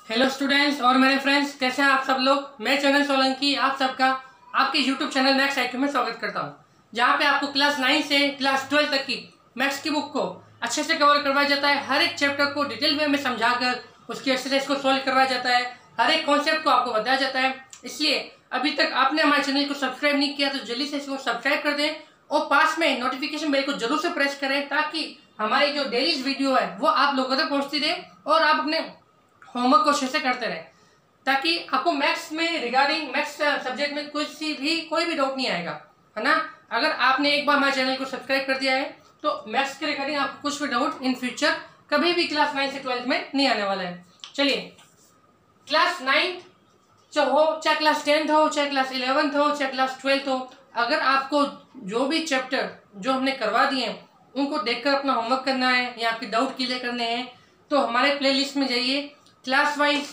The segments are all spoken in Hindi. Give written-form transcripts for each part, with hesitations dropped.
हेलो स्टूडेंट्स और मेरे फ्रेंड्स, कैसे हैं आप सब लोग। मैं चंदन सोलंकी आप सबका आपके यूट्यूब चैनल मैथ्स IQ में स्वागत करता हूं, जहां पे आपको क्लास 9 से क्लास 12 तक की मैथ्स की बुक को अच्छे से कवर करवाया जाता है। हर एक चैप्टर को डिटेल वे में समझाकर उसकी एक्सरसाइज को सॉल्व करवाया जाता है। हर एक कॉन्सेप्ट को आपको बताया जाता है। इसलिए अभी तक आपने हमारे चैनल को सब्सक्राइब नहीं किया तो जल्दी से इसको सब्सक्राइब कर दें और पास में नोटिफिकेशन बेल को जरूर से प्रेस करें, ताकि हमारी जो डेली वीडियो है वो आप लोगों तक पहुंचती रहे और आप अपने होमवर्क को अच्छे से करते रहे, ताकि आपको मैथ्स में रिगार्डिंग मैथ्स सब्जेक्ट में कोई भी डाउट नहीं आएगा, है ना। अगर आपने एक बार हमारे चैनल को सब्सक्राइब कर दिया है तो मैथ्स के रिगार्डिंग आपको कुछ भी डाउट इन फ्यूचर कभी भी क्लास 9 से 12 में नहीं आने वाला है। चलिए, क्लास 9 हो चाहे क्लास 10 हो, चाहे क्लास 11 हो, चाहे क्लास 12 हो, अगर आपको जो भी चैप्टर जो हमने करवा दिए हैं उनको देखकर अपना होमवर्क करना है या आपके डाउट क्लियर करने हैं तो हमारे प्लेलिस्ट में जाइए। Class wise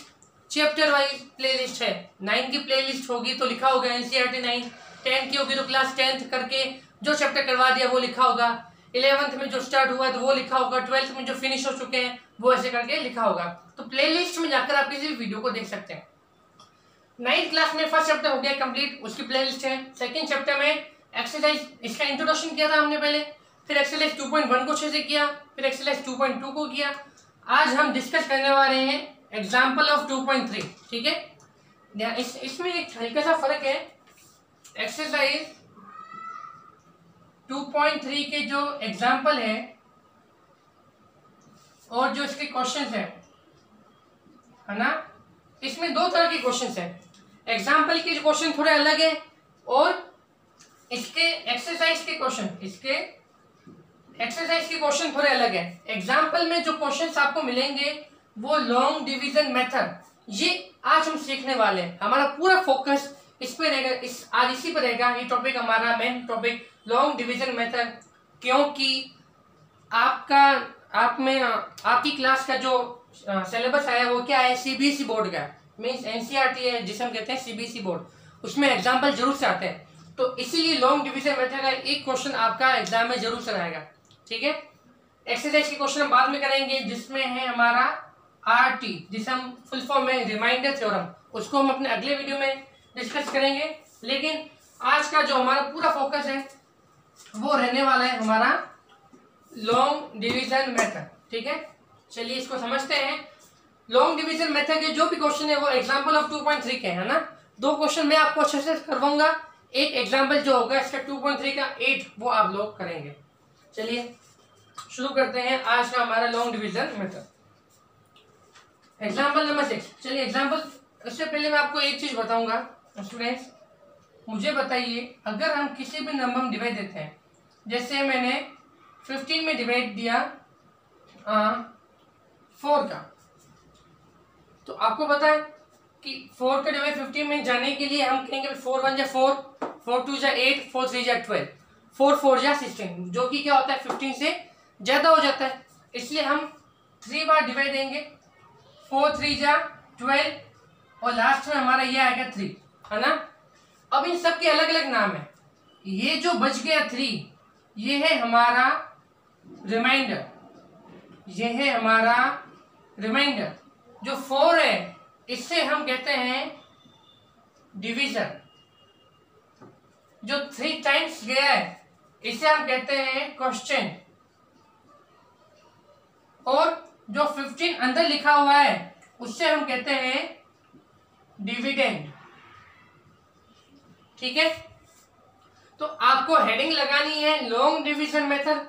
chapter wise playlist है। 9 की प्लेलिस्ट होगी तो लिखा होगा NCERT 9, 10 की होगी तो क्लास 10 करके जो चैप्टर करवा दिया वो लिखा होगा, 11th में जो स्टार्ट हुआ है तो वो लिखा होगा, 12th में जो फिनिश हो चुके हैं वो ऐसे करके लिखा होगा। तो प्लेलिस्ट में जाकर आप किसी वीडियो को देख सकते हैं। 9th क्लास में फर्स्ट चैप्टर हो गया कंप्लीट, उसकी प्लेलिस्ट है। सेकंड चैप्टर में एक्सरसाइज, इसका इंट्रोडक्शन किया था हमने पहले, फिर एक्सरसाइज 2.1 को अच्छे से किया, फिर एक्सरसाइज 2.2 को किया। आज हम डिस्कस करने वाले हैं एग्जाम्पल ऑफ 2.3, ठीक है। इसमें एक हल्का सा फर्क है। एक्सरसाइज 2.3 के जो एग्जाम्पल है और जो इसके क्वेश्चंस है ना, इसमें दो तरह के क्वेश्चंस है। एग्जाम्पल के क्वेश्चन थोड़े अलग है और इसके एक्सरसाइज के क्वेश्चन थोड़े अलग है। एग्जाम्पल में जो क्वेश्चंस आपको मिलेंगे वो लॉन्ग डिवीजन मेथड, ये आज हम सीखने वाले हैं। हमारा पूरा फोकस इस पे रहेगा, आज इसी पे रहेगा। ये टॉपिक हमारा main topic long division method, क्योंकि आपकी क्लास का जो सिलेबस आया वो क्या है, CBSE बोर्ड का, मीन्स NCERT है जिसे हम कहते हैं CBSE बोर्ड, उसमें एग्जाम्पल जरूर से आते हैं। तो इसीलिए लॉन्ग डिवीजन मेथड का एक क्वेश्चन आपका एग्जाम में जरूर से रहेगा, ठीक है। एक्सरसाइज के क्वेश्चन हम बाद में करेंगे, जिसमें है हमारा RT, जिसे हम फुल फॉर्म में रिमाइंडर थ्योरम, उसको हम अपने अगले वीडियो में डिस्कस करेंगे। लेकिन आज का जो हमारा पूरा फोकस है वो रहने वाला है हमारा लॉन्ग डिवीजन मेथड, ठीक है। चलिए इसको समझते हैं। लॉन्ग डिवीजन मेथड के जो भी क्वेश्चन है वो एग्जाम्पल ऑफ 2.3 के है ना। दो क्वेश्चन मैं आपको अच्छे से करवाऊंगा, एक एग्जाम्पल जो होगा इसका 2.3 का 8 वो आप लोग करेंगे। चलिए शुरू करते हैं आज का हमारा long division method. Example number 6। चलिए एग्जाम्पल, उससे पहले मैं आपको एक चीज बताऊंगा स्टूडेंट्स, मुझे बताइए अगर हम किसी भी नंबर में डिवाइड देते हैं, जैसे मैंने 15 में डिवाइड दिया 4 का, तो आपको पता है कि 4 का डिवाइड 15 में जाने के लिए हम कहेंगे 4 1 जा 4, 4 2 जा 8, 4 3 जा 12, 4 4 जा 16, जो कि क्या होता है 15 से ज्यादा हो जाता है। इसलिए हम 3 बार डिवाइड देंगे, 4 3 जा 12 और लास्ट में हमारा ये आएगा 3, है ना। अब इन सब के अलग अलग नाम है। ये जो बच गया 3, ये है हमारा रिमाइंडर, ये है हमारा रिमाइंडर। जो 4 है इससे हम कहते हैं डिवीजन। जो 3 टाइम्स गया है इसे हम कहते हैं क्वेश्चन, और जो 15 अंदर लिखा हुआ है उससे हम कहते हैं डिविडेंड, ठीक है। तो आपको हेडिंग लगानी है लॉन्ग डिवीजन मेथड,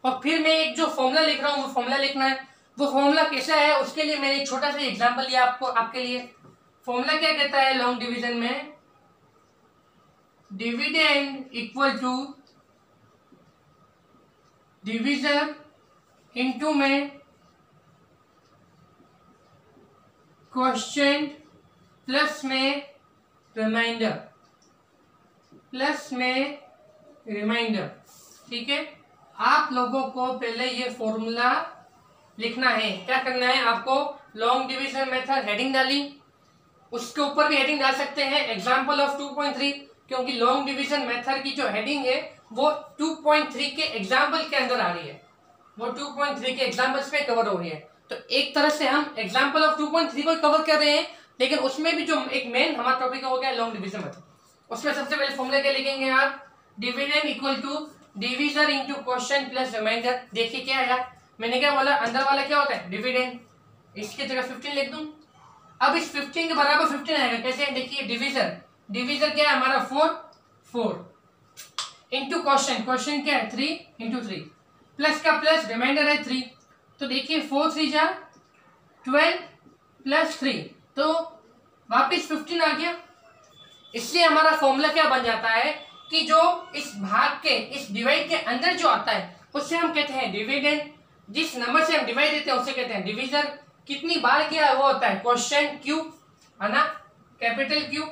और फिर मैं एक जो फॉर्मूला लिख रहा हूं वो फॉर्मूला लिखना है। वो फॉर्मूला कैसा है उसके लिए मैंने एक छोटा सा एग्जांपल लिया आपके लिए। फॉर्मूला क्या कहता है लॉन्ग डिवीजन में, dividend equal to division into में क्वेश्चन प्लस में रिमाइंडर, ठीक है। आप लोगों को पहले ये फॉर्मूला लिखना है। क्या करना है आपको, लॉन्ग डिवीजन मेथड हेडिंग डाली, उसके ऊपर भी हेडिंग डाल सकते हैं एग्जाम्पल ऑफ 2.3, क्योंकि लॉन्ग डिवीजन मेथड की जो हेडिंग है वो 2.3 के एग्जाम्पल के अंदर आ रही है, वो 2.3 के एग्जाम्पल्स पे कवर हो रही है। तो एक तरह से हम एग्जाम्पल ऑफ 2.3 को कवर कर रहे हैं, लेकिन उसमें भी जो एक मेन हमारा टॉपिक हो गया लॉन्ग डिवीजन मेथड। उसमें सबसे पहले फॉर्मूला क्या लिखेंगे आप, dividend equal to divisor into question plus remainder. देखिए क्या आया, मैंने क्या बोला, अंदर वाला क्या होता है डिविडेंड, इसकी जगह 15 लिख दूं। अब इस 15 के बराबर 15 आएगा, कैसे, देखिए डिवीजर, डिवीजर क्या है हमारा 4 इंटू क्वेश्चन, क्वेश्चन क्या है 3 इंटू 3 प्लस का प्लस रिमाइंडर है 3। तो देखिए 4 3 जा 12 प्लस 3, तो वापिस 15 आ गया। इसलिए हमारा फॉर्मूला क्या बन जाता है कि जो इस भाग के, इस डिवाइड के अंदर जो आता है उससे हम कहते हैं डिविडेंड, जिस नंबर से हम डिवाइड देते हैं उससे कहते हैं डिवीजर। कितनी बार किया है वो होता है क्वेश्चन क्यू, है ना, कैपिटल क्यू।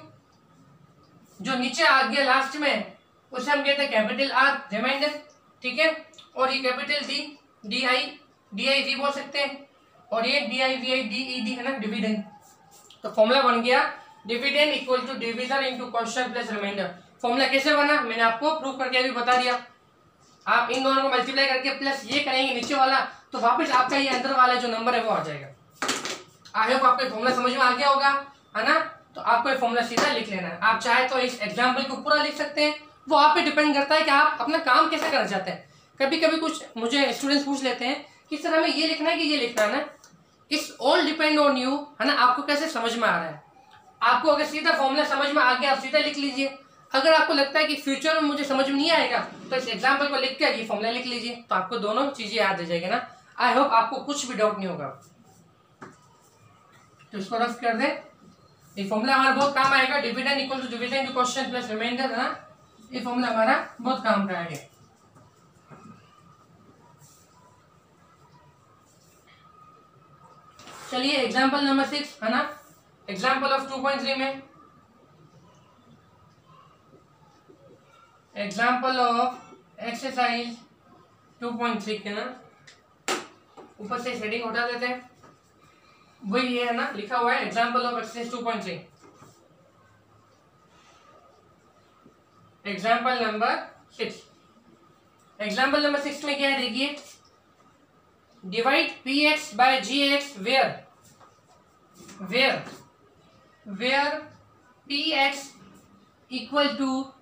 जो नीचे आ गया लास्ट में उसे हम कहते हैं कैपिटल आर, रिमाइंडर, ठीक है। और ये capital D, D I D बोल सकते हैं, और ये D I V I D E D है ना, डिविडेंड। तो फॉर्मूला बन गया dividend equal to divisor into question plus remainder. Formula कैसे बना मैंने आपको प्रूव करके अभी बता दिया। आप इन दोनों को मल्टीप्लाई करके प्लस ये करेंगे नीचे वाला, तो वापस आपका ये अंदर वाला जो नंबर है वो आ जाएगा। आई होप आपको फॉर्मूला समझ में आ गया होगा, है ना। तो आपको ये फॉर्मूला सीधा लिख लेना है। आप चाहे तो इस एग्जाम्पल को पूरा लिख सकते हैं, वो आप पे डिपेंड करता है कि आप अपना काम कैसे करना चाहते हैं। कभी कभी कुछ मुझे स्टूडेंट्स पूछ लेते हैं कि सर हमें ये लिखना है कि ये लिखना है ना, it's all depend on you, है ना, आपको कैसे समझ में आ रहा है। आपको अगर सीधा फॉर्मूला समझ में आ गया आप सीधा लिख लीजिए। अगर आपको लगता है कि फ्यूचर में मुझे समझ में नहीं आएगा तो इस एग्जाम्पल को लिख कर ये फॉर्मूला लिख लीजिए, तो आपको दोनों चीजें याद आ जाएगी ना। आई होप आपको कुछ भी डाउट नहीं होगा। तो इसको रफ कर दे, ये फॉर्मूला हमारा बहुत काम आएगा, dividend equal to dividend to question plus remainder, है ना, ये फॉर्मूला हमारा बहुत काम का आएगा। चलिए एग्जाम्पल नंबर 6, है ना, एग्जाम्पल ऑफ 2.3 में, एग्जाम्पल ऑफ एक्सरसाइज 2.3 के ना, ऊपर से हेडिंग हटा देते हैं, वही है ना, लिखा हुआ है example of exercise 2.3। Example number 6, example number 6 में क्या है देखिए, divide P X by G X where P X equal to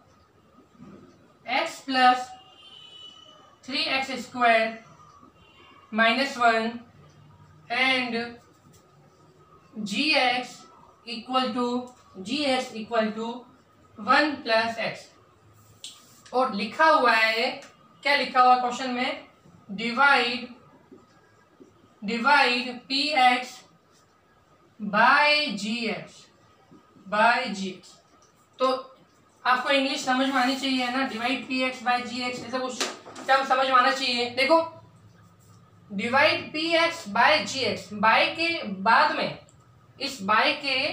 X plus 3x square minus 1 and G X equal to 1 plus X. और लिखा हुआ है, क्या लिखा हुआ क्वेश्चन में, divide P X by G X. तो आपको इंग्लिश समझ में आनी चाहिए ना, divide P X by G x ऐसा कुछ टर्म समझ में आना चाहिए। देखो divide P X by G x, bye के बाद में, इस बाय के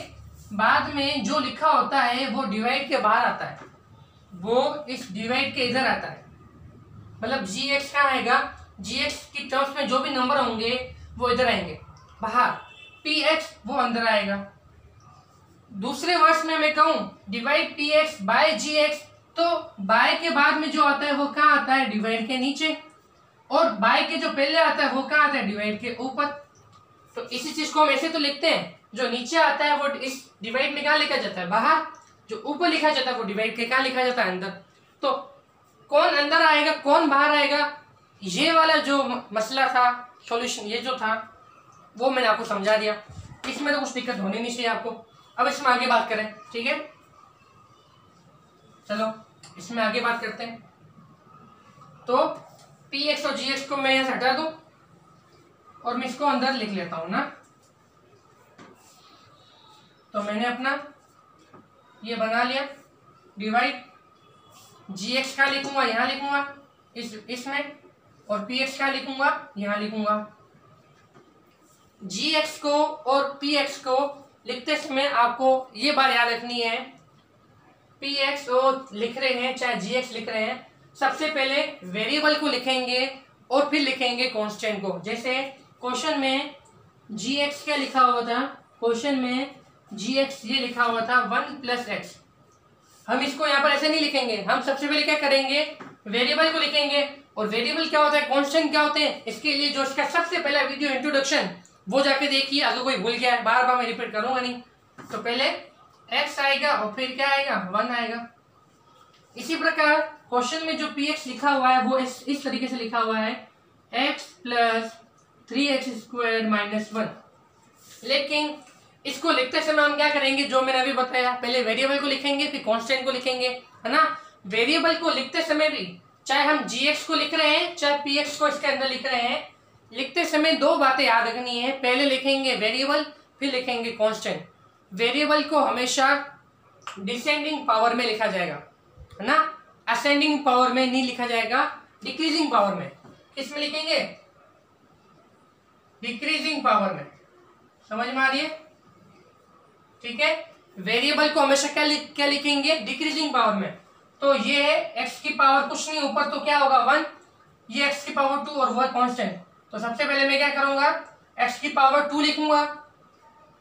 बाद में जो लिखा होता है वो डिवाइड के बाहर आता है, वो इस डिवाइड के इधर आता है। मतलब जी एक्स क्या आएगा, जी एक्स की टर्म्स में जो भी नंबर होंगे वो इधर आएंगे बाहर, पी एक्स वो अंदर आएगा। दूसरे वर्ड्स में मैं कहूं divide P X by G X, तो बाय के बाद में जो आता है वो कहाँ आता है, डिवाइड के नीचे, और बाय के जो पहले आता है वो कहाँ आता है, डिवाइड के ऊपर। तो इसी चीज को हम ऐसे तो लिखते हैं, जो नीचे आता है वो इस डिवाइड में कहाँ लिखा जाता है, बाहर, जो ऊपर लिखा जाता है वो डिवाइड के कहाँ लिखा जाता है, अंदर। तो कौन अंदर आएगा कौन बाहर आएगा, ये वाला जो मसला था, सॉल्यूशन ये जो था वो मैंने आपको समझा दिया। इसमें तो कुछ दिक्कत होनी नहीं चाहिए आपको। अब इसमें आगे बात करें, ठीक है, चलो इसमें आगे बात करते हैं। तो पी एक्स और जी एक्स को मैं यहाँ से हटा दूं और मैं इसको अंदर लिख लेता हूं ना। तो मैंने अपना ये बना लिया, डिवाइड जी एक्स का लिखूंगा यहाँ लिखूंगा इसमें, और पी एक्स का लिखूंगा यहाँ लिखूंगा। जी एक्स को और पी एक्स को लिखते समय आपको ये बात याद रखनी है, पी एक्स और लिख रहे हैं चाहे जी एक्स लिख रहे हैं, सबसे पहले वेरिएबल को लिखेंगे और फिर लिखेंगे कांस्टेंट को। जैसे क्वेश्चन में जी एक्स क्या लिखा हुआ था, क्वेश्चन में जी एक्स ये लिखा हुआ था 1 प्लस एक्स। हम इसको यहाँ पर ऐसे नहीं लिखेंगे, हम सबसे पहले क्या करेंगे, वेरिएबल को लिखेंगे। और वेरिएबल क्या होता है, कांस्टेंट क्या होते हैं, इसके लिए जो इसका सबसे पहला वीडियो इंट्रोडक्शन वो जाके देखिए, अगर कोई भूल गया है, बार बार मैं रिपीट करूंगा नहीं। तो पहले x आएगा और फिर क्या आएगा, 1 आएगा। इसी प्रकार क्वेश्चन में जो px लिखा हुआ है वो इस तरीके से लिखा हुआ है, x प्लस 3x² माइनस 1। लेकिन इसको लिखते समय हम क्या करेंगे, जो मैंने अभी बताया, पहले वेरिएबल को लिखेंगे फिर कांस्टेंट को लिखेंगे, है ना। वेरिएबल को लिखते समय भी चाहे हम gx को लिख रहे हैं चाहे px को इसके अंदर लिख रहे हैं, लिखते समय दो बातें याद रखनी है। पहले लिखेंगे वेरिएबल फिर लिखेंगे कांस्टेंट। वेरिएबल को हमेशा डिसेंडिंग पावर में लिखा जाएगा, है ना, असेंडिंग पावर में नहीं लिखा जाएगा, डिक्रीजिंग पावर में। किस में लिखेंगे, डिक्रीजिंग पावर में। समझ में आ रही है, ठीक है। वेरिएबल को हमेशा क्या लिखेंगे, डिक्रीजिंग पावर में। तो ये है x की पावर कुछ नहीं, ऊपर तो क्या होगा 1, ये x की पावर 2 और वो कांस्टेंट। तो सबसे पहले मैं क्या करूंगा, x की पावर 2 लिखूंगा,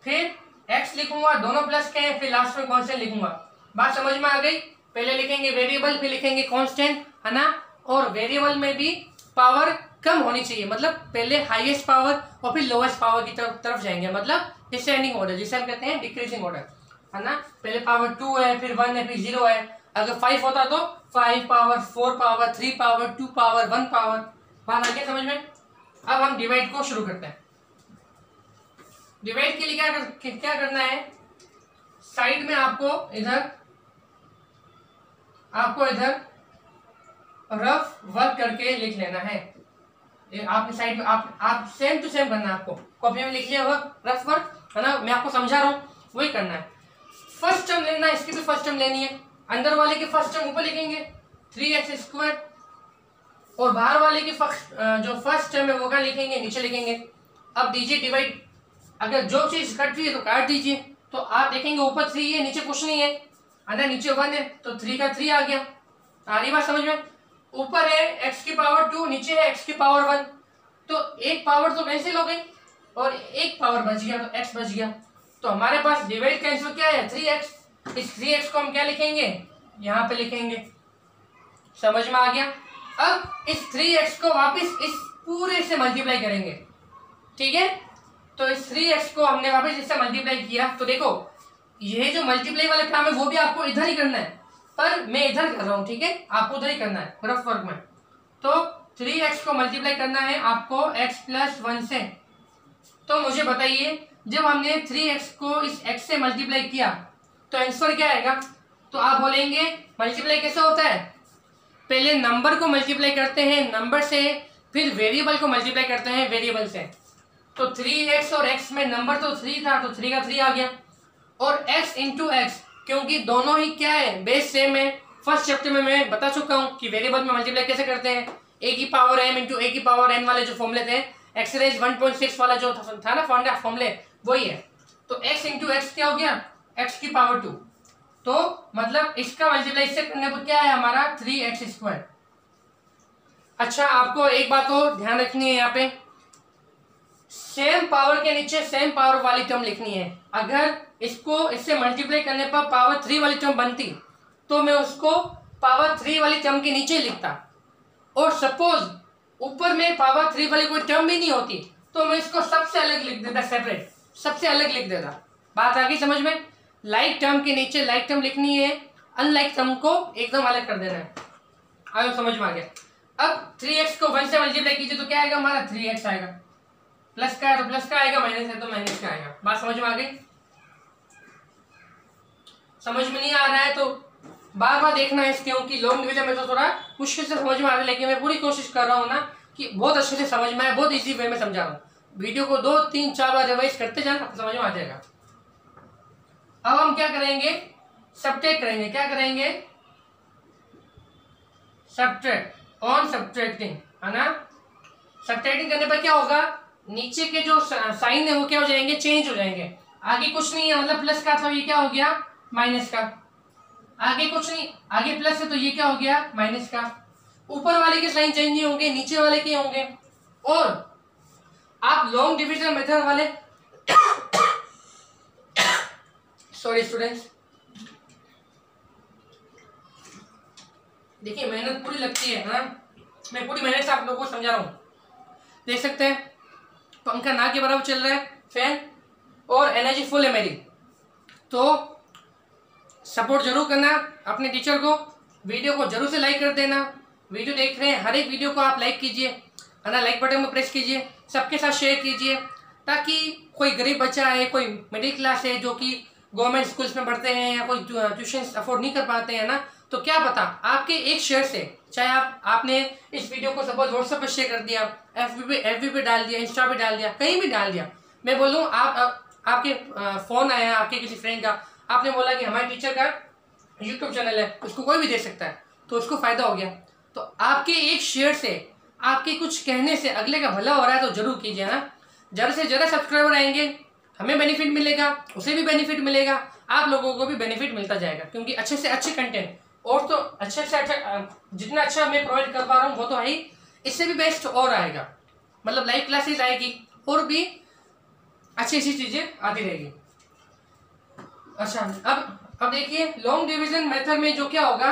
फिर x लिखूंगा, दोनों प्लस के हैं, फिर लास्ट में कांस्टेंट लिखूंगा। बात समझ में आ गई। पहले लिखेंगे वेरिएबल फिर लिखेंगे कांस्टेंट, है ना। और वेरिएबल में भी पावर कम होनी चाहिए, मतलब पहले हाईएस्ट पावर और फिर लोएस्ट पावर की तरफ जाएंगे, मतलब डिसेंडिंग ऑर्डर, जिसे हम कहते हैं डिक्रीजिंग ऑर्डर, है ना। पहले पावर 2 है, फिर 1 है, फिर 0 है। अगर 5 होता तो 5 power, 4 power, 3 power, 2 power, 1 power. बात आ गई समझ में। अब हम डिवाइड को शुरू करते हैं। डिवाइड के लिए क्या करना है, साइड में आपको इधर रफ वर्क करके लिख लेना है। आपने साइड में आप सेम टू सेम करना है, आपको कॉपी में लिख लिया रफ वर्क, है ना। मैं आपको समझा रहा हूँ, वही करना है। फर्स्ट टर्म लेना है, इसकी भी फर्स्ट टर्म लेनी है। अंदर वाले की फर्स्ट टर्म ऊपर लिखेंगे 3x², और बाहर वाले की जो फर्स्ट टर्म है वो क्या लिखेंगे, नीचे लिखेंगे। अब दीजिए डिवाइड, अगर जो चीज कट रही है तो काट दीजिए। तो आप देखेंगे ऊपर 3 है, नीचे कुछ नहीं है, अंदर नीचे 1 है, तो 3 का 3 आ गया। आ रही बात समझ में। ऊपर है x की पावर 2, नीचे है x की पावर 1, तो एक पावर तो कैंसिल हो गई और एक पावर बच गया, तो x बच गया। तो हमारे पास डिवाइड का आंसर क्या है, 3x। इस 3x को हम क्या लिखेंगे, यहाँ पे लिखेंगे। समझ में आ गया। अब इस 3x को वापस इस पूरे से मल्टीप्लाई करेंगे, ठीक है। तो इस 3x को हमने वापस इससे मल्टीप्लाई किया, तो देखो ये जो मल्टीप्लाई वाला काम है वो भी आपको इधर ही करना है, पर मैं इधर कर रहा हूँ, ठीक है, आपको उधर ही करना है रफ वर्क में। तो 3x को मल्टीप्लाई करना है आपको x प्लस 1 से। तो मुझे बताइए, जब हमने 3x को इस x से मल्टीप्लाई किया तो आंसर क्या आएगा। तो आप बोलेंगे मल्टीप्लाई कैसे होता है, पहले नंबर को मल्टीप्लाई करते हैं नंबर से, फिर वेरिएबल को मल्टीप्लाई करते हैं वेरिएबल से। तो 3x और x में नंबर तो 3 था, तो 3 का 3 आ गया, और x इंटू एक्स, क्योंकि दोनों ही क्या है, बेस सेम है। फर्स्ट चैप्टर में मैं बता चुका हूँ कि वेरिएबल में मल्टीप्लाई कैसे करते हैं, a की पावर m इंटू a की पावर n वाले जो फॉर्मूले थे, x रेज 1.6 वाला जो था ना फॉर्मूले, वही है। तो x इंटू एक्स क्या हो गया, x की पावर 2। तो मतलब इसका मल्टीप्लाई इससे करने पर क्या है हमारा 3x²। अच्छा, आपको एक बात और ध्यान रखनी है, यहाँ पे सेम पावर के नीचे सेम पावर वाली टर्म लिखनी है। अगर इसको इससे मल्टीप्लाई करने पर पावर 3 वाली टर्म बनती तो मैं उसको पावर 3 वाली टर्म के नीचे लिखता, और सपोज ऊपर में पावर 3 वाली कोई टर्म भी नहीं होती तो मैं इसको सबसे अलग लिख देता, सेपरेट, सबसे अलग लिख देता। बात आ गई समझ में। लाइक टर्म के नीचे लाइक टर्म लिखनी है, अनलाइक टर्म को एकदम अलग कर देना है। आयो समझ में आ गया। अब 3x को 1 से मल्टीप्लाई कीजिए तो क्या आएगा हमारा, 3x आएगा। प्लस का है तो प्लस का आएगा, माइनस है तो माइनस का आएगा। बात समझ में आ गई। समझ में नहीं आ रहा है तो बार बार देखना है, क्योंकि लॉन्ग डिवीजन में तो थोड़ा मुश्किल से समझ में आ रहा है, लेकिन मैं पूरी कोशिश कर रहा हूँ ना कि बहुत अच्छे से समझ में आए, बहुत इजी वे में समझा रहा हूँ। वीडियो को 2, 3, 4 बार रिवाइज करते जाना, समझ में आ जाएगा। अब हम क्या करेंगे, सब्ट्रैक्ट करेंगे। क्या करेंगे, सब्ट्रैक्ट, ऑन सब्ट्रैक्टिंग, है ना। सब्ट्रैक्टिंग करने पर क्या होगा, नीचे के जो साइन है वो क्या हो जाएंगे, चेंज हो जाएंगे। आगे कुछ नहीं है, मतलब प्लस का था, ये क्या हो गया माइनस का। आगे कुछ नहीं, आगे प्लस है तो ये क्या हो गया माइनस का। ऊपर वाले के साइन चेंज नहीं होंगे, नीचे वाले के होंगे। और आप लॉन्ग डिविजन मेथड वाले सॉरी स्टूडेंट्स, देखिए मेहनत पूरी लगती है ना, मैं पूरी मेहनत से आप लोगों को समझा रहा हूँ। देख सकते हैं पंखा ना के बराबर चल रहा है फैन, और एनर्जी फुल है मेरी। तो सपोर्ट जरूर करना अपने टीचर को, वीडियो को जरूर से लाइक कर देना। वीडियो देख रहे हैं हर एक वीडियो को आप लाइक कीजिए, है ना, लाइक बटन में प्रेस कीजिए, सबके साथ शेयर कीजिए, ताकि कोई गरीब बच्चा है, कोई मिडिल क्लास है जो कि गवर्नमेंट स्कूल्स में पढ़ते हैं या कोई ट्यूशन अफोर्ड नहीं कर पाते हैं ना, तो क्या पता आपके एक शेयर से, चाहे आपने इस वीडियो को सपोज व्हाट्सएप पर शेयर कर दिया, एफबी पे डाल दिया, इंस्टा पे डाल दिया, कहीं भी डाल दिया, मैं बोलूँ आपके फ़ोन आया आपके किसी फ्रेंड का, आपने बोला कि हमारे टीचर का यूट्यूब चैनल है, उसको कोई भी देख सकता है, तो उसको फ़ायदा हो गया। तो आपके एक शेयर से, आपके कुछ कहने से अगले का भला हो रहा है, तो जरूर कीजिए ना। ज़्यादा से ज़्यादा सब्सक्राइबर आएंगे, हमें बेनिफिट मिलेगा, उसे भी बेनिफिट मिलेगा, आप लोगों को भी बेनिफिट मिलता जाएगा, क्योंकि अच्छे से अच्छे कंटेंट, और तो अच्छे से अच्छा जितना अच्छा मैं प्रोवाइड कर पा रहा हूँ वो तो है ही, इससे भी बेस्ट और आएगा, मतलब लाइव क्लासेस आएगी और भी अच्छी अच्छी चीज़ें आती रहेगी। अच्छा, अब देखिए लॉन्ग डिवीजन मेथड में जो क्या होगा,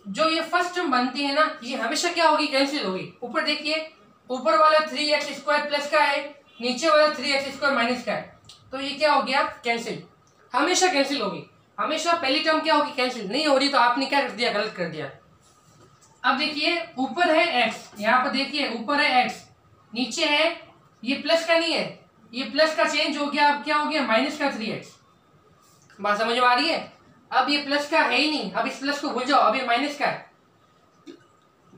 जो ये फर्स्ट टर्म बनती है ना, ये हमेशा क्या होगी, कैंसिल होगी। ऊपर देखिए, ऊपर वाला 3x² प्लस का है, नीचे वाला 3x² माइनस का है, तो ये क्या हो गया, कैंसिल, हमेशा कैंसिल होगी, हमेशा पहली टर्म क्या होगी, कैंसिल। नहीं हो रही तो आपने क्या कर दिया, गलत कर दिया। अब देखिए ऊपर है x, यहाँ पर देखिए ऊपर है x, नीचे है, ये प्लस का नहीं है, ये प्लस का चेंज हो गया, अब क्या हो गया, माइनस का 3x। बात समझ में आ रही है? अब ये प्लस का है ही नहीं, अब इस प्लस को भूल जाओ, अब ये माइनस का है।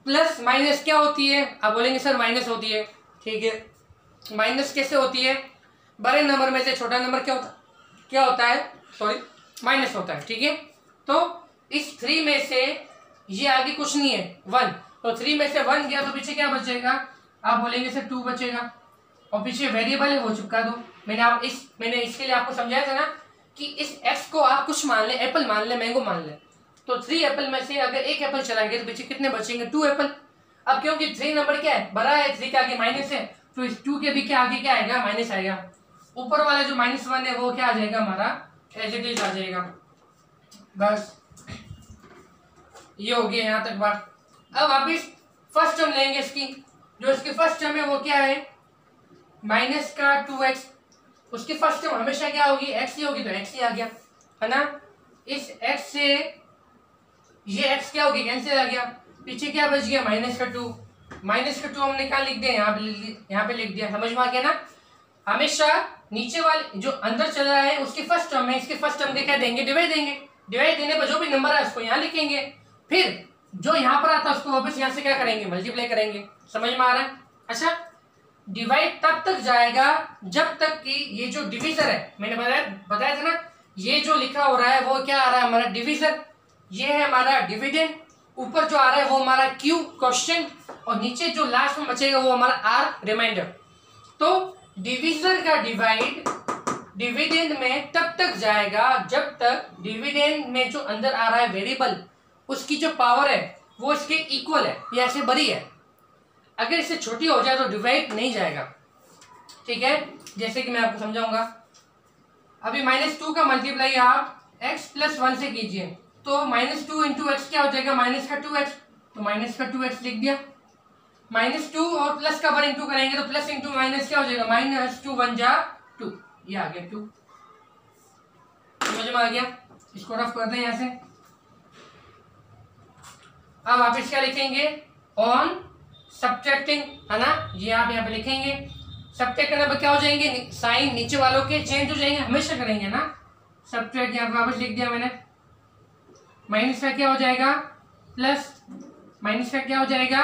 प्लस माइनस क्या होती है, आप बोलेंगे सर माइनस होती है, ठीक है, माइनस कैसे होती है, बड़े नंबर में से छोटा नंबर क्या होता है सॉरी माइनस होता है, ठीक है। तो इस 3 में से ये आगे कुछ नहीं है 1, तो 3 में से 1 गया तो पीछे क्या बचेगा, आप बोलेंगे सर 2 बचेगा, और पीछे वेरिएबल है वो चिपका दो। मैंने इसके लिए आपको समझाया था ना कि इस x को आप कुछ मान लें, एप्पल मान लें, मैंगो मान लें, तो 3 एप्पल में से अगर 1 एप्पल चलाएंगे तो पीछे कितने बचेंगे, 2 एप्पल। अब क्योंकि 3 नंबर क्या है, बड़ा है, 3 के आगे माइनस है, तो इस 2 के भी क्या आगे क्या आएगा, माइनस आएगा। ऊपर वाला जो -1 है वो क्या आ जाएगा, हमारा एज इट इज आ जाएगा। बस ये हो गया यहाँ तक बात। अब वापिस फर्स्ट टर्म लेंगे इसकी, जो इसकी फर्स्ट टर्म है वो क्या है, माइनस का 2x, उसकी फर्स्ट टर्म हमेशा क्या होगी, x ही होगी, तो x ही आ गया, है ना। इस x से ये x क्या होगी, कैंसिल आ गया, पीछे क्या बच गया, माइनस का 2, माइनस का 2 हमने कहाँ लिख दिया, यहाँ पे लिख दिया, समझ में आ गया ना। हमेशा नीचे वाले जो अंदर चल रहा है उसकी फर्स्ट टर्म है, इसकी फर्स्ट टर्म क्या देंगे, डिवाइड देंगे, डिवाइड देने पर जो भी नंबर है उसको यहाँ लिखेंगे, फिर जो यहाँ पर आता है उसको वापस यहाँ से क्या करेंगे, मल्टीप्लाई करेंगे। समझ में आ रहा है? अच्छा, डिवाइड तब तक जाएगा जब तक कि ये जो डिविजर है, मैंने बताया था ना, ये जो लिखा हो रहा है वो क्या आ रहा है, हमारा डिविजर, ये है हमारा डिविडेंड, ऊपर जो आ रहा है वो हमारा क्यू क्वेश्चन, और नीचे जो लास्ट में बचेगा वो हमारा आर रिमाइंडर। तो डिविजर का डिवाइड डिविडेंड में तब तक जाएगा जब तक डिविडेंड में जो अंदर आ रहा है वेरिएबल, उसकी जो पावर है वो इसके इक्वल है या ऐसे बड़ी है। अगर इससे छोटी हो जाए तो डिवाइड नहीं जाएगा, ठीक है। जैसे कि मैं आपको समझाऊंगा, अभी -2 का मल्टीप्लाई आप x + 1 से कीजिए, तो -2 × x क्या हो जाएगा, माइनस का 2x, तो माइनस का 2x लिख दिया। -2 और प्लस का 1 इंटू करेंगे तो प्लस इंटू माइनस क्या हो जाएगा, -2 1 जा 2, ये आ गया 2। समझ में आ गया? इसको रफ करते हैं यहाँ से। अब आप इसका लिखेंगे ऑन सब्ट्रैक्टिंग, है ना, ये आप यहाँ पे लिखेंगे। सब्ट्रैक्ट करने पर क्या हो जाएंगे, साइन नीचे वालों के चेंज हो जाएंगे, हमेशा करेंगे ना। सब्ट्रैक्ट यहाँ पे वापस लिख दिया मैंने, माइनस का क्या हो जाएगा, प्लस, माइनस का क्या हो जाएगा,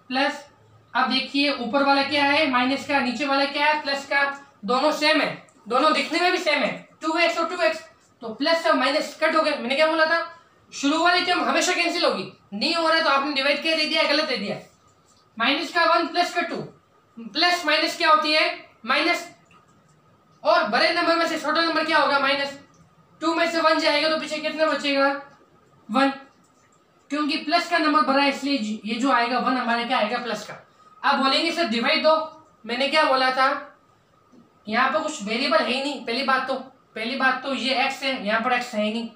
प्लस। अब देखिए ऊपर वाला क्या है, माइनस का, नीचे वाला क्या है, प्लस का, दोनों सेम है, दोनों दिखने में भी सेम है, 2x और 2x, तो प्लस और माइनस कट हो गए। मैंने क्या बोला था, शुरू वाली टर्म हमेशा कैंसिल होगी, नहीं हो रहा है तो आपने डिवाइड क्या दे दिया, गलत दे दिया। माइनस का 1 प्लस का 2, प्लस माइनस क्या होती है, माइनस, और बड़े नंबर में से छोटा नंबर क्या होगा, माइनस। 2 में से 1 जाएगा तो पीछे कितना बचेगा, 1, क्योंकि प्लस का नंबर बड़ा है इसलिए ये जो आएगा 1 हमारा क्या आएगा, प्लस का। आप बोलेंगे सर डिवाइड दो, मैंने क्या बोला था, यहाँ पर कुछ वेरिएबल है ही नहीं। पहली बात तो ये x है, यहाँ पर x है ही नहीं।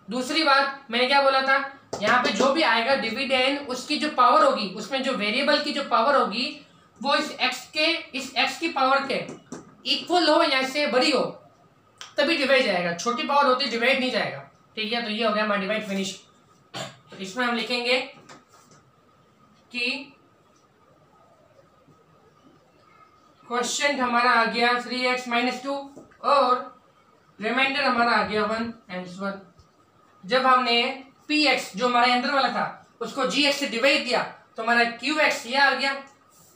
दूसरी बात मैंने क्या बोला था, यहाँ पे जो भी आएगा डिविडेंड, उसकी जो पावर होगी, उसमें जो वेरिएबल की जो पावर होगी वो इस x की पावर के इक्वल हो या इससे बड़ी हो तभी डिवाइड जाएगा, छोटी पावर होती डिवाइड नहीं जाएगा। ठीक है, तो ये हो गया हमारा डिवाइड फिनिश। तो इसमें हम लिखेंगे कि क्वेश्चन हमारा आ गया 3x-2 और रिमाइंडर हमारा आ गया 1 जब हमने px जो हमारे अंदर वाला था उसको gx से डिवाइड दिया तो हमारा qx ये आ गया।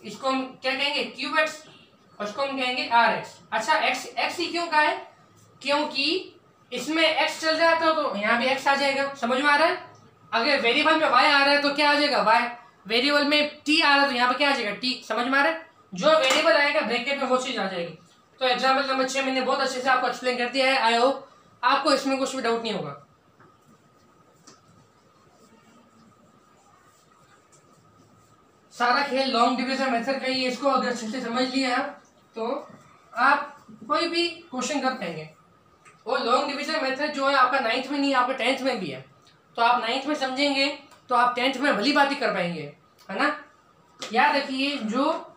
इसको हम क्या कहेंगे qx और इसको हम कहेंगे rx। अच्छा x ही क्यों का है, क्योंकि इसमें x चल रहा था तो यहाँ भी x आ जाएगा। समझ में आ रहा है? अगर वेरिएबल में y आ रहा है तो क्या आ जाएगा y, वेरिएबल में t आ रहा है तो यहाँ पे क्या आ जाएगा t। समझ में आ रहा है? जो वेरिएबल आएगा ब्रैकेट में वो चीज आ जाएगी। तो एग्जाम्पल नंबर 6 मैंने बहुत अच्छे से आपको एक्सप्लेन कर दिया है। आई होप आपको इसमें कुछ भी डाउट नहीं होगा। सारा खेल लॉन्ग डिवीजन मेथड का ही है, इसको अगर अच्छे से समझ लिया आप तो आप कोई भी क्वेश्चन कर पाएंगे। वो लॉन्ग डिवीजन मेथड जो है आपका 9th में नहीं आपका 10th में भी है, तो आप 9th में समझेंगे तो आप 10th में भली बात ही कर पाएंगे, है ना। याद रखिए जो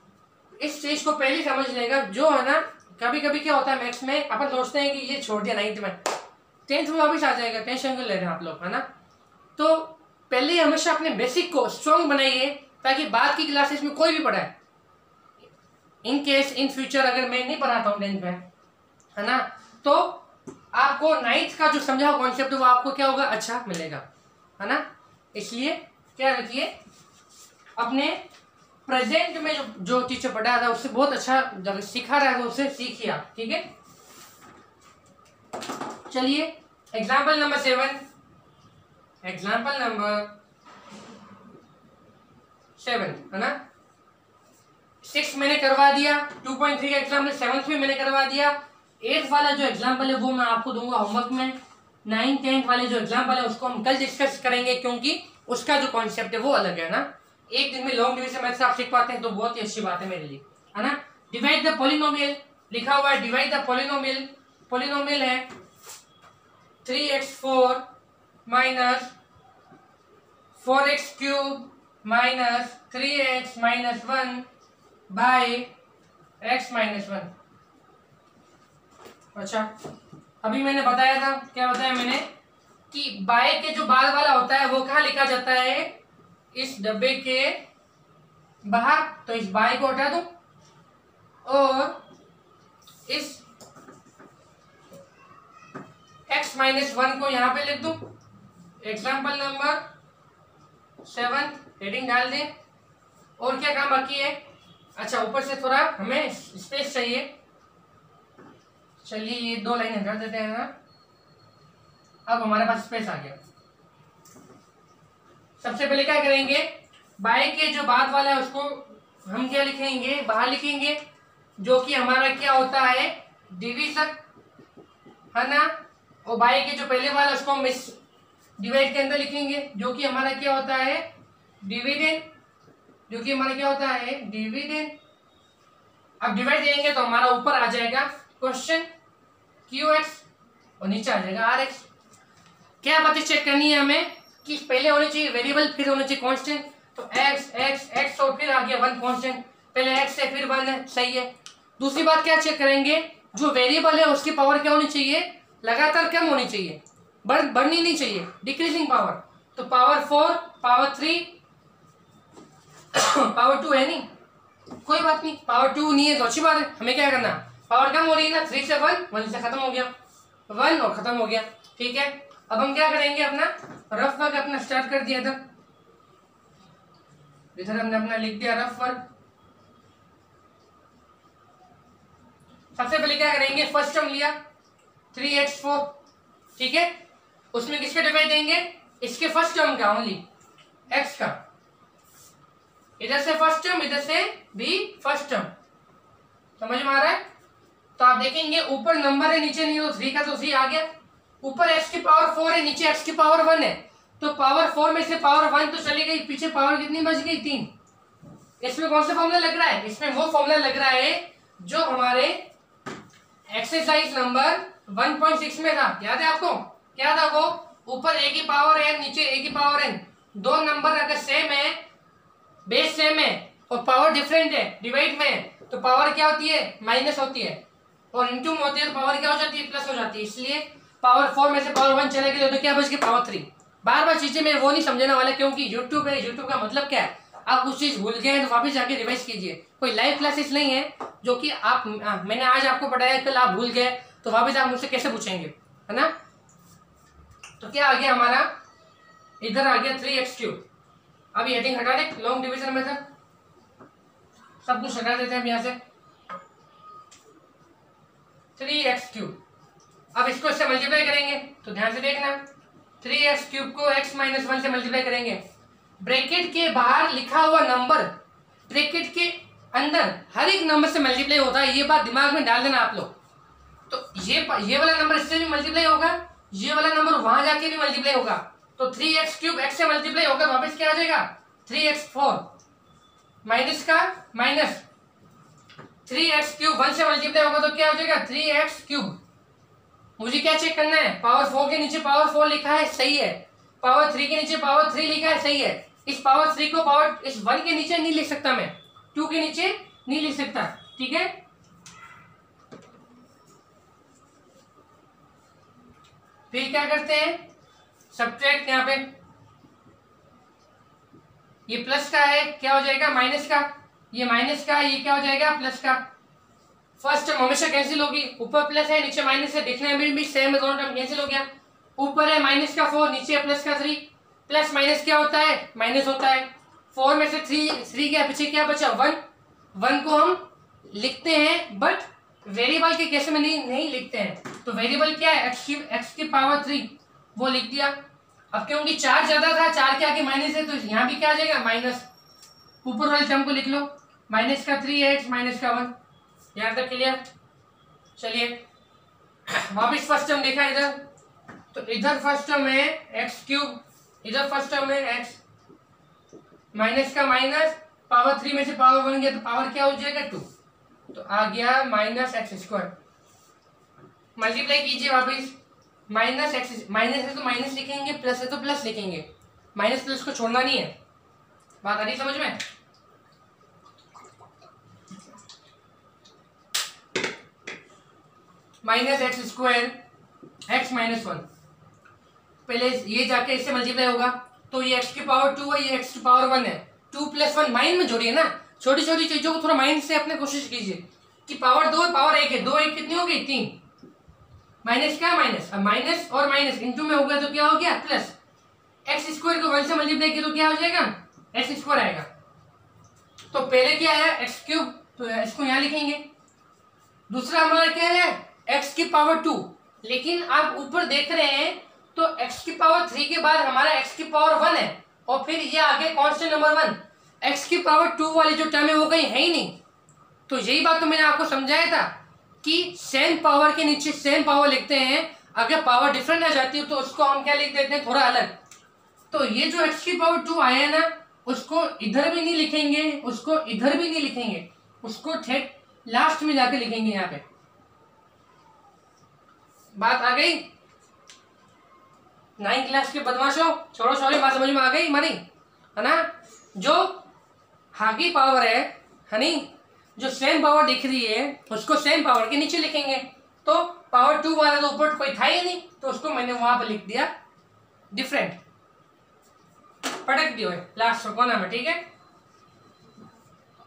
इस चीज को पहले समझ लेगा, जो है ना कभी कभी क्या होता है मैथ्स में अपन सोचते हैं कि ये छोड़ दिया 9th में 10th में वापिस आ जाएगा, टेंशन क्यों ले रहे हैं आप लोग, है ना। तो पहले हमेशा अपने बेसिक को स्ट्रॉन्ग बनाइए ताकि बाद की क्लासेस में कोई भी पढ़ाए, इन केस इन फ्यूचर अगर मैं नहीं पढ़ाता हूँ 10th में, है ना, तो आपको 9th का जो समझा हुआ कॉन्सेप्ट है वो आपको क्या होगा, अच्छा मिलेगा, है ना। इसलिए क्या रखिए अपने प्रेजेंट में जो टीचर पढ़ा रहा है उससे बहुत अच्छा जब सिखा रहा है तो उससे सीखिए आप। ठीक है, चलिए एग्जाम्पल नंबर 7 है ना। 6 मैंने करवा दिया, 2.3 का एग्जाम्पल 7th में मैंने करवा दिया। 8th वाला जो एग्जाम्पल है वो मैं आपको दूंगा होमवर्क में। 9, 10th वाले जो एग्जाम्पल है उसको हम कल डिस्कस करेंगे क्योंकि उसका जो कॉन्सेप्ट है वो अलग है ना। एक दिन में लॉन्ग डिवीजन मैथ्स आप सीख पाते हैं तो बहुत ही अच्छी बात है मेरे लिए, है ना। डिवाइड द पॉलिनोमियल लिखा हुआ है, डिवाइड द पॉलिनोमियल, पॉलिनोमियल है 3x4 minus 4x³ minus 3x minus 1 by x minus 1। अच्छा अभी मैंने बताया था, क्या बताया मैंने कि बाय के जो बाद वाला होता है वो कहाँ लिखा जाता है, इस डब्बे के बाहर। तो इस बाय को हटा दूं और इस x माइनस 1 को यहां पे लिख दूं। एग्जाम्पल नंबर 7 हेडिंग डाल दें। और क्या काम बाकी है, अच्छा ऊपर से थोड़ा हमें स्पेस चाहिए, चलिए ये 2 लाइनें कर देते हैं ना। अब हमारे पास स्पेस आ गया। सबसे पहले क्या करेंगे, बाय के जो बाद वाला है उसको हम क्या लिखेंगे, बाहर लिखेंगे, जो कि हमारा क्या होता है डिवीजन, है ना। और बाय के जो पहले वाला उसको हम इस डिवाइड के अंदर लिखेंगे, जो कि हमारा क्या होता है डिविडेंड, जो कि हमारा क्या होता है डिविडेंड। अब डिवाइड देंगे तो हमारा ऊपर आ जाएगा क्वेश्चन QX और नीचे आ जाएगा RX। क्या बातें चेक करनी है हमें कि पहले होनी चाहिए वेरिएबल, फिर होना चाहिए कांस्टेंट। तो x और फिर आ गया 1 कांस्टेंट, पहले x है फिर 1 है, सही है। दूसरी बात क्या चेक करेंगे, जो वेरिएबल है उसकी पावर क्या होनी चाहिए, लगातार कम होनी चाहिए, बढ़नी नहीं चाहिए, डिक्रीजिंग पावर। तो पावर 4, पावर 3, पावर 2 है नहीं, कोई बात नहीं, पावर 2 नहीं है तो अच्छी बात है। हमें क्या करना, पावर कम हो रही है ना, 3 से 1, 1 से खत्म हो गया, 1 और खत्म हो गया। ठीक है, अब हम क्या करेंगे, अपना रफ वर्क अपना स्टार्ट कर दिया था, इधर हमने अपना लिख दिया रफ वर्क। सबसे पहले क्या करेंगे, फर्स्ट टर्म लिया 3x4, ठीक है, उसमें किसके डिवाइड देंगे, इसके फर्स्ट टर्म का ओनली x का, इधर से फर्स्ट टर्म इधर से भी फर्स्ट टर्म, समझ में आ रहा है। तो आप देखेंगे ऊपर नंबर है नीचे नहीं, तो 3 का तो 3 आ गया, ऊपर x की पावर 4 है नीचे x की पावर 1 है, तो पावर 4 में से पावर 1 तो चली गई, पीछे पावर कितनी बच गई 3। इसमें कौन सा फॉर्मूला लग रहा है, इसमें वो फॉर्मूला लग रहा है जो हमारे एक्सरसाइज नंबर 1.6 में था, याद है आपको, क्या था वो, ऊपर a की पावर n नीचे a की पावर n, दो नंबर अगर सेम है, बेस सेम है और पावर डिफरेंट है डिवाइड में, तो पावर क्या होती है, माइनस होती है, और इंटू में होती है तो पावर क्या हो जाती है, प्लस हो जाती है। इसलिए पावर 4 में से पावर 1 चले गए तो क्या बच गया, पावर 3। बार बार चीजें मैं वो नहीं समझाने वाला, क्योंकि यूट्यूब है, यूट्यूब का मतलब क्या है, आप उस चीज भूल गए हैं तो वापस जाके रिवाइज कीजिए। कोई लाइव क्लासेस नहीं है जो कि आप मैंने आज आपको पढ़ाया कल आप भूल गए तो वापस आप मुझसे कैसे पूछेंगे, है ना। तो क्या आ गया हमारा, इधर आ गया 3x3। अभी हेडिंग हटा दे, लॉन्ग डिवीजन मेथड सब कुछ हटा देते हैं हम यहाँ से। 3x3, अब इसको इससे मल्टीप्लाई करेंगे तो ध्यान से देखना, 3x3 को x माइनस 1 से मल्टीप्लाई करेंगे। ब्रैकेट के बाहर लिखा हुआ नंबर ब्रैकेट के अंदर हर एक नंबर से मल्टीप्लाई होता है, ये बात दिमाग में डाल देना आप लोग। तो ये वाला नंबर इससे भी मल्टीप्लाई होगा, ये वाला नंबर वहां जाके भी मल्टीप्लाई होगा। तो 3x3 x से मल्टीप्लाई होकर वापस क्या आ जाएगा, 3x4 माइनस का माइनस 3x3 1 से मल्टीप्लाई होगा तो क्या हो जाएगा, 3x3। मुझे क्या चेक करना है, पावर 4 के नीचे पावर 4 लिखा है, सही है। पावर 3 के नीचे पावर 3 लिखा है, सही है। इस पावर 3 को पावर इस 1 के नीचे नहीं लिख सकता, मैं 2 के नीचे नहीं लिख सकता, ठीक है। फिर क्या करते हैं, सब्ट्रैक्ट, यहाँ पे ये प्लस का है, क्या हो जाएगा माइनस का, ये माइनस का, ये क्या हो जाएगा प्लस का। फर्स्ट टर्म हमेशा कैंसिल होगी, ऊपर प्लस है नीचे माइनस है, देखने में भी सेम है, दोनों टर्म कैंसिल हो गया। ऊपर है माइनस का 4, नीचे प्लस का 3, प्लस माइनस क्या होता है, माइनस होता है। 4 में से 3 क्या पीछे क्या बचा, 1 को हम लिखते हैं बट वेरिएबल के केस में नहीं लिखते हैं। तो वेरिएबल क्या है, x की पावर 3 वो लिख दिया। अब क्योंकि 4 ज्यादा था, 4 के आगे माइनस है तो यहाँ भी क्या आ जाएगा माइनस, ऊपर वाले टर्म को लिख लो, माइनस का 3x माइनस का 1। यहाँ तक क्लियर। चलिए वापिस फर्स्ट टर्म देखा इधर, तो इधर फर्स्ट टर्म है x3, इधर फर्स्ट टर्म है x माइनस का माइनस, पावर 3 में से पावर 1 गया तो पावर क्या हो जाएगा 2, तो आ गया माइनस x²। मल्टीप्लाई कीजिए वापिस, माइनस एक्स, माइनस है तो माइनस लिखेंगे, प्लस है तो प्लस लिखेंगे, माइनस प्लस को छोड़ना नहीं है। बात आ रही समझ में। माइनस x² x माइनस 1, पहले ये जाके इससे मल्टीप्लाई होगा तो ये x की पावर 2 है, ये x की पावर 1 है। 2 + 1 माइंड में जोड़िए ना, छोटी छोटी चीजों को थोड़ा माइंड से अपने कोशिश कीजिए कि पावर 2 है पावर 1 है, 2 1 कितनी हो गई 3, माइनस क्या माइनस, अब माइनस और माइनस इंटू में हो गया तो क्या हो गया प्लस। x² को 1 से मल्टीप्लाई किया तो क्या हो जाएगा x² आएगा। तो पहले क्या है x3, तो इसको यहाँ लिखेंगे। दूसरा हमारा क्या है x की पावर 2, लेकिन आप ऊपर देख रहे हैं तो x की पावर 3 के बाद हमारा x की पावर 1 है और फिर ये आगे कांस्टेंट नंबर 1, x की पावर 2 वाली जो टर्म है वो कहीं है ही नहीं। तो यही बात तो मैंने आपको समझाया था कि सेम पावर के नीचे सेम पावर लिखते हैं, अगर पावर डिफरेंट आ जाती है तो उसको हम क्या लिख देते हैं थोड़ा अलग। तो ये जो x की पावर 2 आया है ना, उसको इधर भी नहीं लिखेंगे, उसको इधर भी नहीं लिखेंगे, उसको ठेठ लास्ट में जाके लिखेंगे यहाँ पे। बात आ गई 9th क्लास के बदमाशों, छोड़ो छोड़ो, बात समझ में आ गई हमारी, है ना। जो आगे पावर है नहीं, जो सेम पावर दिख रही है उसको सेम पावर के नीचे लिखेंगे। तो पावर 2 वाला तो ऊपर कोई था ही नहीं तो उसको मैंने वहां पर लिख दिया डिफरेंट, पटक दियो लास्ट कोना में, ठीक है।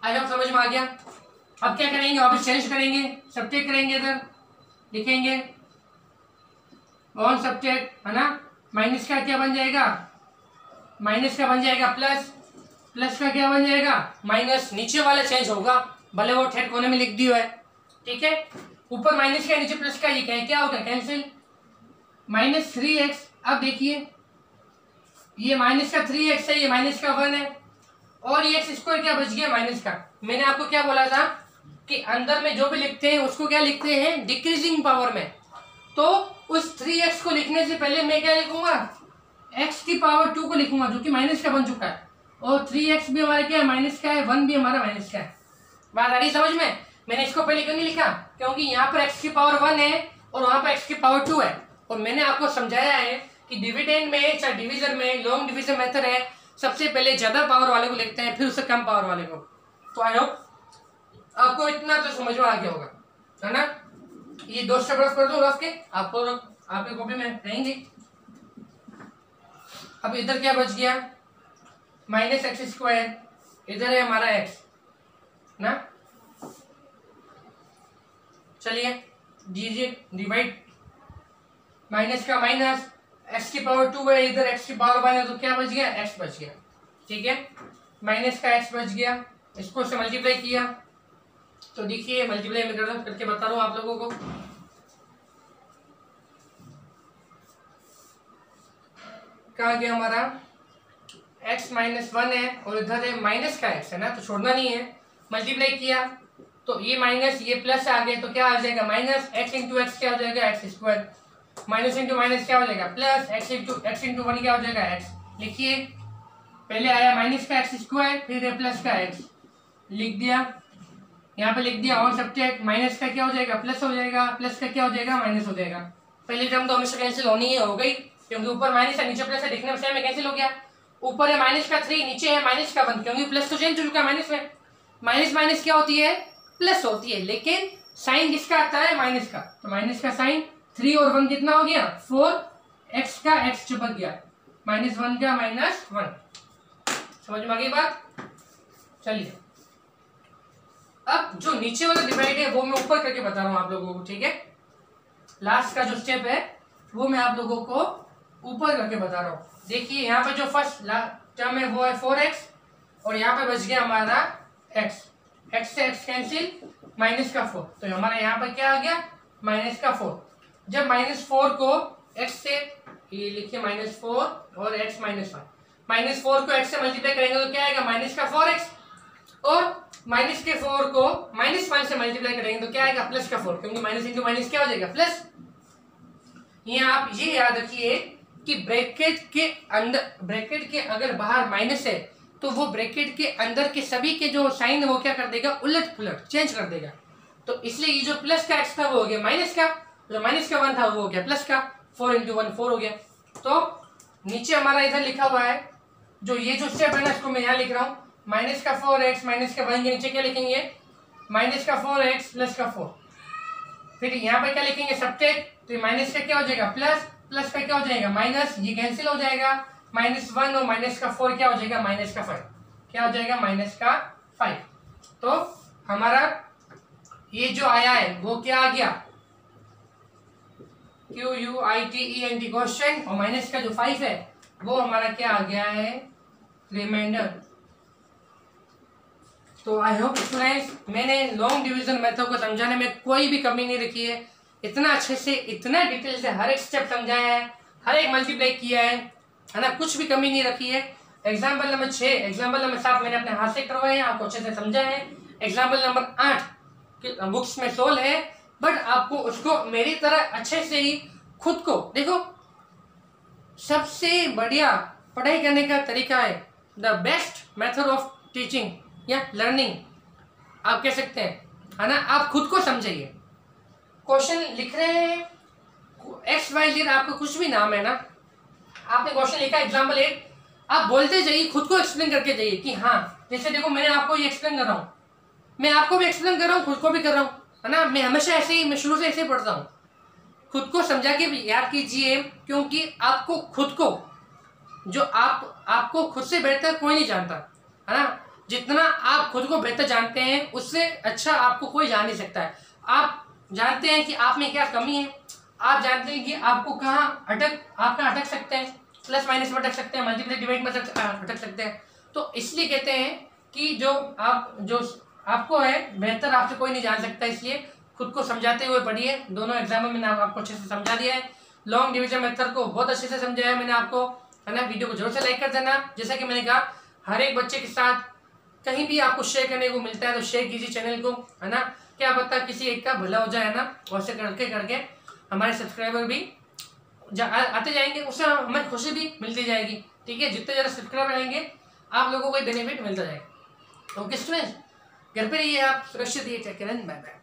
आई होप समझ में आ गया। अब क्या करेंगे, वापस चेंज करेंगे, सब्ट्रैक्ट करेंगे, इधर लिखेंगे ऑन सब्ट्रैक्ट, है ना। माइनस का क्या बन जाएगा, माइनस का बन जाएगा प्लस, प्लस का क्या बन जाएगा माइनस, नीचे वाला चेंज होगा भले वो ठेठ कोने में लिख दियो है, ठीक है। ऊपर माइनस का नीचे प्लस का, ये क्या होगा कैंसिल, माइनस 3x। अब देखिए ये माइनस का 3x है, ये माइनस का 1 है और ये x² क्या बच गया माइनस का। मैंने आपको क्या बोला था कि अंदर में जो भी लिखते हैं उसको क्या लिखते हैं डिक्रीजिंग पावर में। तो उस 3x को लिखने से पहले मैं क्या लिखूंगा, x की पावर 2 को लिखूंगा जो कि माइनस का बन चुका है, और 3x भी हमारा क्या है माइनस का है, 1 भी हमारा माइनस का है। बात आ रही समझ में। मैंने इसको पहले क्यों नहीं लिखा, क्योंकि यहाँ पर x की पावर 1 है और वहां पर x की पावर 2 है, और मैंने आपको समझाया है कि डिविडेंड में चाहे डिवीजन में लॉन्ग डिवीजन मेथड है, सबसे पहले ज्यादा पावर वाले को लिखते हैं फिर उससे कम पावर वाले को। तो आई होप आपको इतना तो समझ में आ गया होगा, है ना। ये 2 स्टेप रफ कर दो, रफ के आपको आपकी कॉपी में रहेंगे। अब इधर क्या बच गया, -x², इधर है हमारा x ना। चलिए दीजिए डिवाइड, माइनस का माइनस, x⁻² है, इधर x⁻1 है, तो क्या बच गया, x बच गया। ठीक है, माइनस का x बच गया, इसको से मल्टीप्लाई किया तो देखिए मल्टीप्लाई में करके बता रहा हूँ आप लोगों को। कहा गया हमारा x-1 है और इधर है माइनस का x है ना, तो छोड़ना नहीं है। मल्टीप्लाई किया तो ये माइनस ये प्लस आ गए, तो क्या आ जाएगा माइनस x इंटू एक्स क्या हो जाएगा x², माइनस इंटू माइनस क्या हो जाएगा प्लस, x इंटू 1 क्या हो जाएगा x। लिखिए पहले आया माइनस का x², फिर है प्लस का x, लिख दिया यहाँ पे, लिख दिया और सब्ट्रैक्ट, माइनस का क्या हो जाएगा प्लस हो जाएगा, प्लस का क्या हो जाएगा माइनस हो जाएगा। पहली टर्म तो हमेशा कैंसिल होनी ही हो गई, क्योंकि ऊपर माइनस है नीचे प्लस है, दिखने में सेम है, कैंसिल हो गया। ऊपर है माइनस का 3, नीचे है माइनस का 1, क्योंकि प्लस तो चेंज हो चुका है माइनस में। माइनस माइनस क्या होती है, प्लस होती है, लेकिन साइन किसका आता है माइनस का, तो माइनस का साइन 3 और 1 कितना हो गया 4, x का x चिपक गया, -1 का -1। समझ में आ गई बात। चलिए अब जो नीचे वाला डिवाइड है वो मैं ऊपर करके बता रहा हूँ आप लोगों को, ठीक है। लास्ट का जो स्टेप है वो मैं आप लोगों को ऊपर करके बता रहा हूँ। देखिए यहाँ पे जो फर्स्ट टर्म है वो है 4x और यहाँ पे बच गया हमारा x, x से x कैंसिल, माइनस का 4, तो हमारा यहाँ पे क्या आ गया माइनस का 4। जब -4 को x से, ये लिखिए -4 और x -1, -4 को x से मल्टीप्लाई करेंगे तो क्या आएगा माइनस का 4x, और माइनस के 4 को -1 से मल्टीप्लाई करेंगे तो क्या आएगा प्लस का 4, क्योंकि माइनस इंटू माइनस क्या हो जाएगा प्लस। ये आप ये याद रखिए कि ब्रैकेट के अंदर, ब्रैकेट के अगर बाहर माइनस है तो वो ब्रैकेट के अंदर के सभी के जो साइन है वो क्या कर देगा उलट पुलट चेंज कर देगा। तो इसलिए ये जो प्लस का x था वो हो गया माइनस का, जो माइनस का 1 था वो हो गया प्लस का, 4 इंटू 1 4 हो गया। तो नीचे हमारा इधर लिखा हुआ है, जो ये जो स्टेप है ना इसको मैं यहाँ लिख रहा हूँ, माइनस का 4x माइनस का 1 के नीचे क्या लिखेंगे माइनस का 4x प्लस का 4, फिर यहाँ पे क्या लिखेंगे सब्ट्रैक्ट, तो माइनस का क्या हो जाएगा प्लस, प्लस का क्या हो जाएगा माइनस, ये कैंसिल हो जाएगा, -1 और माइनस का 4 क्या हो जाएगा माइनस का 5, क्या हो जाएगा माइनस का 5। तो हमारा ये जो आया है वो क्या आ गया QUITENT क्वेश्चन, और माइनस का जो 5 है वो हमारा क्या आ गया है रिमाइंडर। तो आई होप स्टूडेंट्स मैंने लॉन्ग डिवीजन मेथड को समझाने में कोई भी कमी नहीं रखी है, इतना अच्छे से इतना डिटेल से हर एक स्टेप समझाया है, हर एक मल्टीप्लाई किया है ना, कुछ भी कमी नहीं रखी है। एग्जाम्पल नंबर 6 एग्जाम्पल नंबर 7 मैंने अपने हाथ से करवाए हैं, आपको अच्छे से समझा है। एग्जाम्पल नंबर 8 बुक्स में सोल्व है, बट आपको उसको मेरी तरह अच्छे से ही खुद को देखो, सबसे बढ़िया पढ़ाई करने का तरीका है, the best method of teaching या लर्निंग आप कह सकते हैं, है ना। आप खुद को समझिए, क्वेश्चन लिख रहे हैं XYZ, आपका कुछ भी नाम है ना, आपने क्वेश्चन लिखा एग्जाम्पल 8, आप बोलते जाइए, खुद को एक्सप्लेन करके जाइए कि हाँ, जैसे देखो मैंने आपको ये एक्सप्लेन कर रहा हूँ, मैं आपको भी एक्सप्लेन कर रहा हूँ, खुद को भी कर रहा हूँ, है ना। मैं हमेशा ऐसे ही, मैं शुरू से ऐसे ही पढ़ता हूँ, खुद को समझा के भी याद कीजिए, क्योंकि आपको खुद को, जो आपको खुद से बेहतर कोई नहीं जानता, है ना। जितना आप खुद को बेहतर जानते हैं उससे अच्छा आपको कोई जान नहीं सकता है। आप जानते हैं कि आप में क्या कमी है, आप जानते हैं कि आपको कहाँ अटक सकते हैं, प्लस माइनस में अटक सकते हैं, मल्टीप्लाई डिवाइड में अटक सकते हैं। तो इसलिए कहते हैं कि जो आपको है बेहतर आपसे कोई नहीं जान सकता, इसलिए खुद को समझाते हुए पढ़िए। दोनों एग्जाम में मैंने आपको अच्छे से समझा दिया है, लॉन्ग डिवीजन मेथड को बहुत अच्छे से समझाया है मैंने आपको, है ना। वीडियो को जरूर से लाइक कर देना, जैसा कि मैंने कहा हर एक बच्चे के साथ कहीं भी आपको शेयर करने को मिलता है तो शेयर कीजिए चैनल को, है ना। क्या पता किसी एक का भला हो जाए ना, वैसे करके हमारे सब्सक्राइबर भी आते जाएंगे, उससे हमें खुशी भी मिलती जाएगी, ठीक है। जितने ज़्यादा सब्सक्राइबर आएंगे आप लोगों को बेनिफिट मिलता जाएगा। ओके स्टूडेंट्स, घर पे रहिए आप, सुरक्षित रहिए, take care and bye bye.